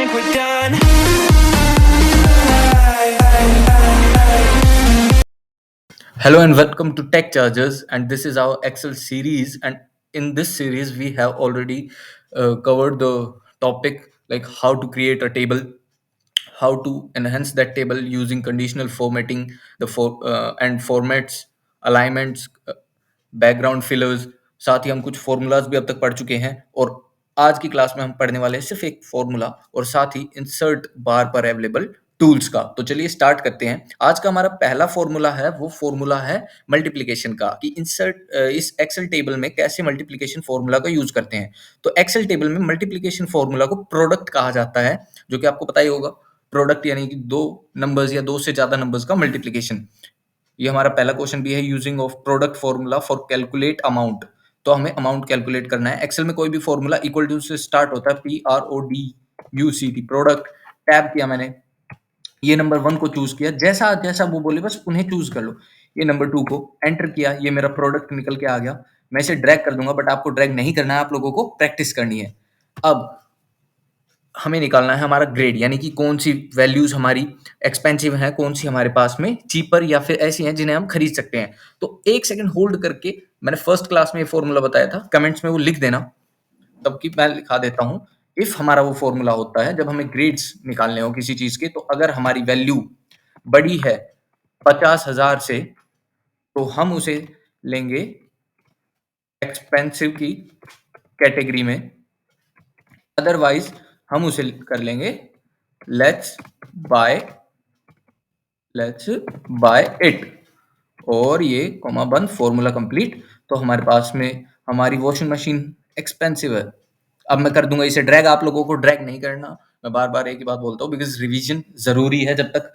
think we're done. Hello and welcome to Tech Chargers, and this is our Excel series. And in this series, we have already covered the topic like how to create a table, how to enhance that table using conditional formatting, and formats, alignments, background fillers. साथ ही हम कुछ formulas भी अब तक पढ़ चुके हैं और आज की क्लास में हम पढ़ने वाले हैं सिर्फ एक फॉर्मूला और साथ ही इंसर्ट बार पर अवेलेबल टूल्स का। तो चलिए स्टार्ट करते हैं। आज का हमारा पहला फॉर्मूला है, वो फॉर्मूला है मल्टीप्लिकेशन का, कि इस एक्सेल टेबल में कैसे मल्टीप्लिकेशन फॉर्मूला का यूज करते हैं। तो एक्सेल टेबल में मल्टीप्लिकेशन फॉर्मूला को प्रोडक्ट कहा जाता है, जो कि आपको पता ही होगा। प्रोडक्ट यानी कि दो नंबर्स या दो से ज्यादा नंबर्स का मल्टीप्लिकेशन। ये हमारा पहला क्वेश्चन भी है, using of product formula for calculate amount. तो हमें अमाउंट कैलकुलेट करना है। एक्सेल में कोई भी फॉर्मूला इक्वल टू से स्टार्ट होता है, PRODUCT, प्रोडक्ट। टैब किया मैंने, ये नंबर 1 को चूज किया, जैसा जैसा वो बोले बस उन्हें चूज कर लो। ये नंबर 2 को एंटर किया, ये मेरा प्रोडक्ट निकल के आ गया। मैं इसे ड्रैग कर दूंगा, बट आपको ड्रैग नहीं करना है, आप लोगों को प्रैक्टिस करनी है। अब हमें निकालना है हमारा ग्रेड, यानी कि कौन सी वैल्यूज हमारी एक्सपेंसिव है, कौन सी हमारे पास में चीपर या फिर ऐसी हैं जिन्हें हम खरीद सकते हैं। तो एक सेकंड होल्ड करके, मैंने फर्स्ट क्लास में ये फॉर्मूला बताया था, कमेंट्स में वो लिख देना, तब की मैं लिखा देता हूं। इफ हमारा वो फॉर्मूला होता है जब हमें ग्रेड्स निकालने हो किसी चीज के, तो अगर हमारी वैल्यू बड़ी है 50,000 से, तो हम उसे लेंगे एक्सपेंसिव की कैटेगरी में। अदरवाइज हम उसे कर लेंगे लेट्स बाय इट। और ये कॉमा बंद, फॉर्मूला कंप्लीट। तो हमारे पास में हमारी वॉशिंग मशीन एक्सपेंसिव है। अब मैं कर दूंगा इसे ड्रैग, आप लोगों को ड्रैग नहीं करना। मैं बार बार एक ही बात बोलता हूँ, बिकॉज रिवीजन जरूरी है। जब तक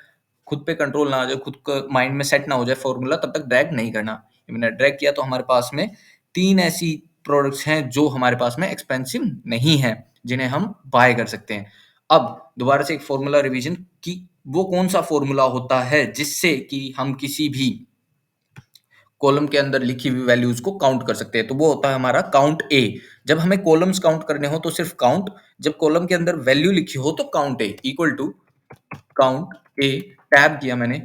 खुद पे कंट्रोल ना आ जाए, खुद का माइंड में सेट ना हो जाए फॉर्मूला, तब तक ड्रैग नहीं करना। मैंने ड्रैग किया तो हमारे पास में 3 ऐसी प्रोडक्ट्स हैं जो हमारे पास में एक्सपेंसिव नहीं है, जिन्हें हम बाय कर सकते हैं। अब दोबारा से एक फॉर्मूला रिवीजन, की वो कौन सा फॉर्मूला होता है जिससे कि हम किसी भी कॉलम के अंदर लिखी हुई वैल्यूज को काउंट कर सकते हैं। तो वो होता है हमारा काउंट ए। जब हमें कॉलम्स काउंट करने हो तो सिर्फ काउंट, जब कॉलम के अंदर वैल्यू लिखी हो तो count A equal to count A. Tab किया मैंने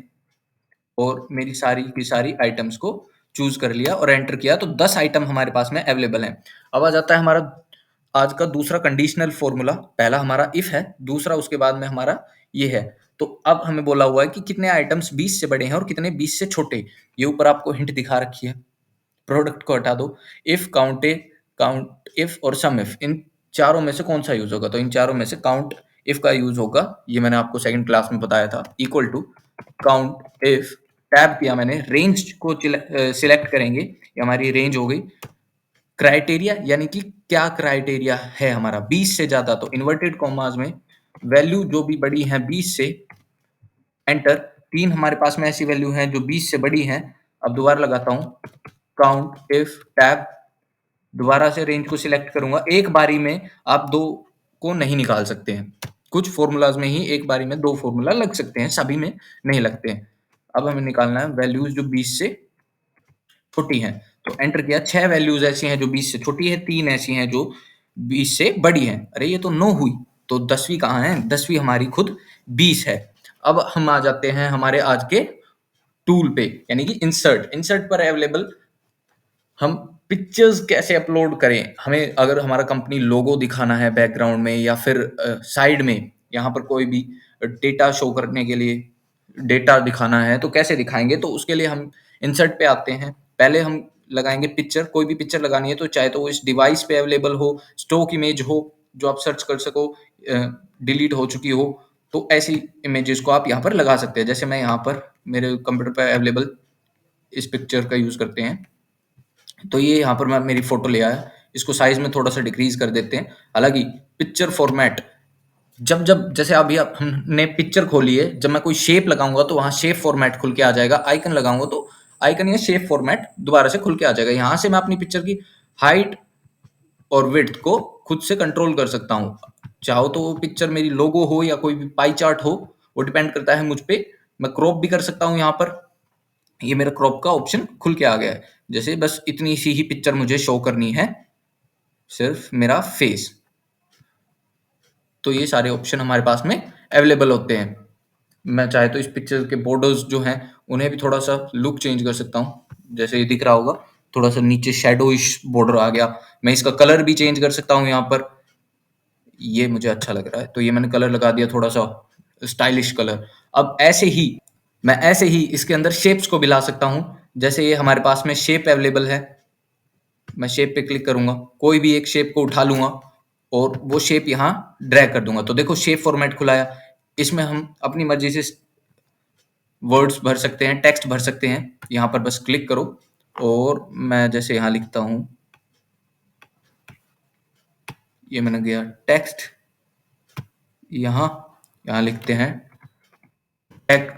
और मेरी सारी की सारी आइटम्स को चूज कर लिया और एंटर किया, तो 10 आइटम हमारे पास में अवेलेबल हैं। अब आ जाता है हमारा आज का दूसरा कंडीशनल फॉर्मूला। पहला हमारा इफ है, दूसरा उसके बाद में हमारा ये है। तो अब हमें बोला हुआ है कि कितने आइटम्स 20 से बड़े हैं और कितने 20 से छोटे। ये ऊपर आपको हिंट दिखा रखी है, प्रोडक्ट को हटा दो। इफ, काउंट इफ और सम इफ, इन चारों में से कौन सा यूज होगा? तो इन चारों में से काउंट इफ का यूज होगा। ये मैंने आपको सेकंड क्लास में बताया था। Equal to count if, tab किया मैंने, रेंज को सिलेक्ट करेंगे, ये हमारी रेंज हो गई। क्राइटेरिया, यानी कि क्या क्राइटेरिया है हमारा 20 से ज्यादा, तो इन्वर्टेड कॉमास में वैल्यू जो भी बड़ी है 20 से, एंटर। 3 हमारे पास में ऐसी वैल्यू हैं जो 20 से बड़ी हैं। अब दोबारा लगाता हूं काउंट इफ, टैब, दोबारा से रेंज को सिलेक्ट करूंगा। एक बारी में आप 2 को नहीं निकाल सकते हैं, कुछ फॉर्मूलाज में ही एक बारी में 2 फॉर्मूला लग सकते हैं, सभी में नहीं लगते हैं। अब हमें निकालना है वैल्यूज जो 20 से छोटी हैं। तो एंटर किया, 6 वैल्यूज ऐसी हैं जो 20 से छोटी है, 3 ऐसी हैं जो 20 से बड़ी हैं। अरे ये तो 9 हुई, तो 10वीं कहाँ है? 10वीं हमारी खुद 20 है। अब हम आ जाते हैं हमारे आज के टूल पे, यानी कि इंसर्ट पर अवेलेबल हम पिक्चर्स कैसे अपलोड करें। हमें अगर हमारा कंपनी लोगो दिखाना है बैकग्राउंड में, या फिर साइड में यहाँ पर कोई भी डेटा शो करने के लिए डेटा दिखाना है, तो कैसे दिखाएंगे? तो उसके लिए हम इंसर्ट पे आते हैं। पहले हम लगाएंगे पिक्चर, कोई भी पिक्चर लगानी है तो चाहे तो वो इस डिवाइस पे अवेलेबल हो, स्टॉक इमेज हो जो आप सर्च कर सको, डिलीट हो चुकी हो, तो ऐसी इमेजेस को आप यहाँ पर लगा सकते हैं। जैसे मैं यहाँ पर मेरे कंप्यूटर पर अवेलेबल इस पिक्चर का यूज करते हैं, तो ये यहाँ पर मैं मेरी फोटो ले आया, इसको साइज में थोड़ा सा डिक्रीज कर देते हैं। हालांकि पिक्चर फॉर्मेट, जब जब जैसे अभी हमने पिक्चर खोली है, जब मैं कोई शेप लगाऊंगा तो वहां शेप फॉर्मेट खुल के आ जाएगा। आइकन लगाऊंगा तो आइकन या शेप फॉर्मेट दोबारा से खुल के आ जाएगा। यहाँ से मैं अपनी पिक्चर की हाइट और विड्थ को खुद से कंट्रोल कर सकता हूँ। चाहो तो वो पिक्चर मेरी लोगो हो या कोई भी पाई चार्ट हो, वो डिपेंड करता है मुझ पे। मैं क्रॉप भी कर सकता हूँ। यहाँ पर ये मेरा क्रॉप का ऑप्शन खुल के आ गया है। जैसे बस इतनी सी ही पिक्चर मुझे शो करनी है, सिर्फ मेरा फेस। तो ये सारे ऑप्शन हमारे पास में अवेलेबल होते हैं। मैं चाहे तो इस पिक्चर के बॉर्डर्स जो हैं उन्हें भी थोड़ा सा लुक चेंज कर सकता हूँ, जैसे ये दिख रहा होगा थोड़ा सा नीचे शेडोइश बॉर्डर आ गया। मैं इसका कलर भी चेंज कर सकता हूँ यहाँ पर। ये मुझे अच्छा लग रहा है तो ये मैंने कलर लगा दिया थोड़ा सा स्टाइलिश कलर। अब ऐसे ही मैं ऐसे ही इसके अंदर शेप्स को भी ला सकता हूँ। जैसे ये हमारे पास में शेप अवेलेबल है, मैं शेप पे क्लिक करूंगा, कोई भी एक शेप को उठा लूंगा और वो शेप यहाँ ड्रैग कर दूंगा। तो देखो शेप फॉर्मेट खुला है, इसमें हम अपनी मर्जी से वर्ड्स भर सकते हैं, टेक्स्ट भर सकते हैं। यहाँ पर बस क्लिक करो और मैं जैसे यहाँ लिखता हूँ, ये मैंने गया टेक्स्ट, यहाँ यहाँ लिखते हैं टेक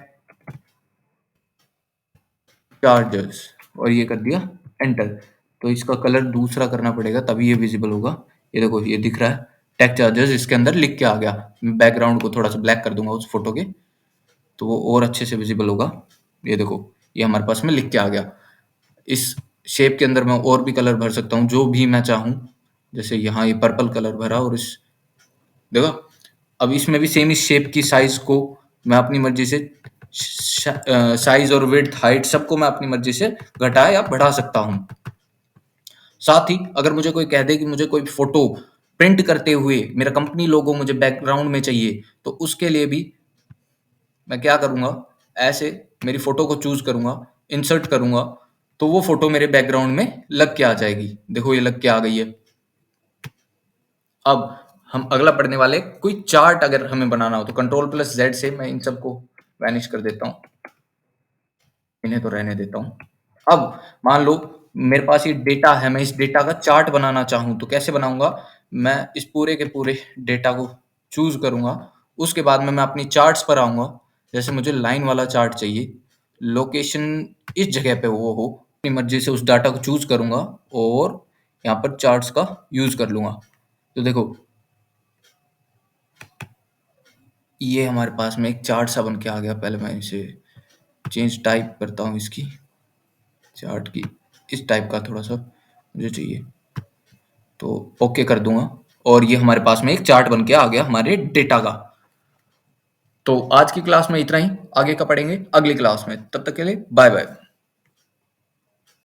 चार्जर्स और ये कर दिया एंटर। तो इसका कलर दूसरा करना पड़ेगा तभी ये विजिबल होगा। ये देखो ये दिख रहा है टेक चार्जर्स, इसके अंदर लिख के आ गया। मैं बैकग्राउंड को थोड़ा सा ब्लैक कर दूंगा उस फोटो के, तो वो और अच्छे से विजिबल होगा। ये देखो ये हमारे पास में लिख के आ गया। इस शेप के अंदर मैं और भी कलर भर सकता हूँ जो भी मैं चाहूँ। जैसे यहाँ ये पर्पल कलर भरा और इस देखो अब इसमें भी सेम इस शेप की साइज को मैं अपनी मर्जी से साइज और विड्थ हाइट सबको मैं अपनी मर्जी से घटा या बढ़ा सकता हूँ। साथ ही अगर मुझे कोई कह दे कि मुझे कोई फोटो प्रिंट करते हुए मेरा कंपनी लोगो मुझे बैकग्राउंड में चाहिए, तो उसके लिए भी मैं क्या करूंगा, ऐसे मेरी फोटो को चूज करूंगा, इंसर्ट करूंगा, तो वो फोटो मेरे बैकग्राउंड में लग के आ जाएगी। देखो ये लग के आ गई है। अब हम अगला पढ़ने वाले कोई चार्ट अगर हमें बनाना हो तो Ctrl+Z से मैं इन सबको वैनिश कर देता हूँ, इन्हें तो रहने देता हूँ। अब मान लो मेरे पास ये डेटा है, मैं इस डेटा का चार्ट बनाना चाहूँ तो कैसे बनाऊंगा, मैं इस पूरे के पूरे डेटा को चूज करूंगा। उसके बाद में मैं अपनी चार्ट्स पर आऊंगा। जैसे मुझे लाइन वाला चार्ट चाहिए, लोकेशन इस जगह पे वो हो, अपनी मर्जी से उस डाटा को चूज करूंगा और यहाँ पर चार्ट्स का यूज कर लूंगा। तो देखो ये हमारे पास में एक चार्ट सा बन के आ गया। पहले मैं इसे चेंज टाइप करता हूँ, इसकी चार्ट की इस टाइप का थोड़ा सा मुझे चाहिए, तो ओके कर दूंगा और ये हमारे पास में एक चार्ट बन के आ गया हमारे डेटा का। तो आज की क्लास में इतना ही, आगे का पढ़ेंगे अगली क्लास में। तब तक के लिए बाय बाय।